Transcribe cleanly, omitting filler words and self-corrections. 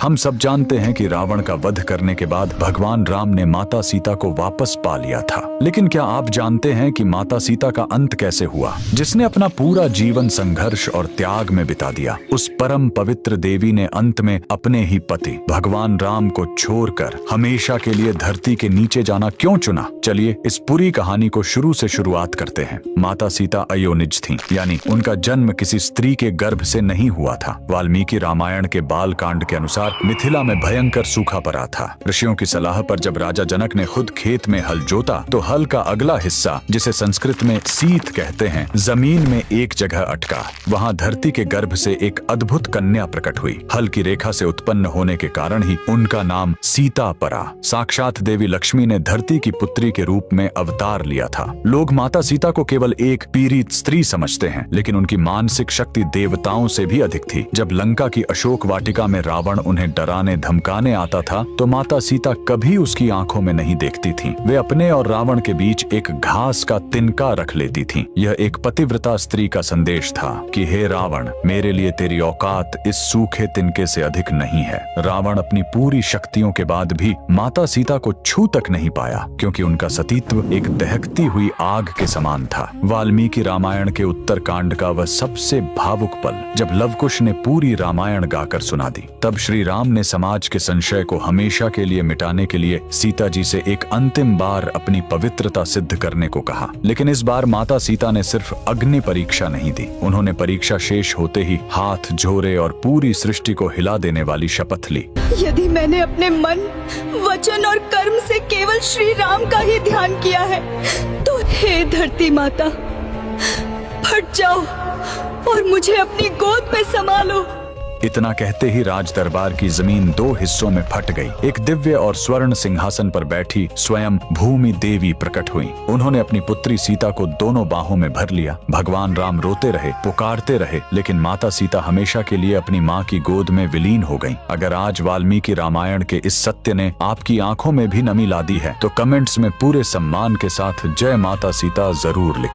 हम सब जानते हैं कि रावण का वध करने के बाद भगवान राम ने माता सीता को वापस पा लिया था। लेकिन क्या आप जानते हैं कि माता सीता का अंत कैसे हुआ, जिसने अपना पूरा जीवन संघर्ष और त्याग में बिता दिया? उस परम पवित्र देवी ने अंत में अपने ही पति भगवान राम को छोड़कर हमेशा के लिए धरती के नीचे जाना क्यों चुना? चलिए इस पूरी कहानी को शुरू से शुरुआत करते हैं। माता सीता अयोनिज थीं, यानी उनका जन्म किसी स्त्री के गर्भ से नहीं हुआ था। वाल्मीकि रामायण के बाल कांड के अनुसार मिथिला में भयंकर सूखा पड़ा था। ऋषियों की सलाह पर जब राजा जनक ने खुद खेत में हल जोता तो हल का अगला हिस्सा, जिसे संस्कृत में सीत कहते हैं, जमीन में एक जगह अटका। वहाँ धरती के गर्भ से एक अद्भुत कन्या प्रकट हुई। हल की रेखा से उत्पन्न होने के कारण ही उनका नाम सीता पड़ा। साक्षात देवी लक्ष्मी ने धरती की पुत्री के रूप में अवतार लिया था। लोग माता सीता को केवल एक पीड़ित स्त्री समझते हैं, लेकिन उनकी मानसिक शक्ति देवताओं से भी अधिक थी। जब लंका की अशोक वाटिका में रावण उन्हें डराने धमकाने आता था तो माता सीता कभी उसकी आंखों में नहीं देखती थीं। वे अपने और रावण के बीच एक घास का तिनका रख लेती थीं। यह एक पतिव्रता स्त्री का संदेश था कि हे रावण, मेरे लिए तेरी औकात इस सूखे तिनके से अधिक नहीं है। रावण अपनी पूरी शक्तियों के बाद भी माता सीता को छू तक नहीं पाया, क्योंकि उनका सतीत्व एक दहकती हुई आग के समान था। वाल्मीकि रामायण के उत्तर कांड का वह सबसे भावुक पल, जब लवकुश ने पूरी रामायण गाकर सुना दी, तब श्री राम ने समाज के संशय को हमेशा के लिए मिटाने के लिए सीता जी से एक अंतिम बार अपनी पवित्रता सिद्ध करने को कहा। लेकिन इस बार माता सीता ने सिर्फ अग्नि परीक्षा नहीं दी, उन्होंने परीक्षा शेष होते ही हाथ जोड़े और पूरी सृष्टि को हिला देने वाली शपथ ली। यदि मैंने अपने मन, वचन और कर्म से केवल श्री राम का ही ध्यान किया है, तो हे धरती माता, फट जाओ और मुझे अपनी गोद में संभालो। इतना कहते ही राज दरबार की जमीन दो हिस्सों में फट गई। एक दिव्य और स्वर्ण सिंहासन पर बैठी स्वयं भूमि देवी प्रकट हुई। उन्होंने अपनी पुत्री सीता को दोनों बाहों में भर लिया। भगवान राम रोते रहे, पुकारते रहे, लेकिन माता सीता हमेशा के लिए अपनी माँ की गोद में विलीन हो गईं। अगर आज वाल्मीकि रामायण के इस सत्य ने आपकी आंखों में भी नमी ला दी है, तो कमेंट्स में पूरे सम्मान के साथ जय माता सीता जरूर लिखें।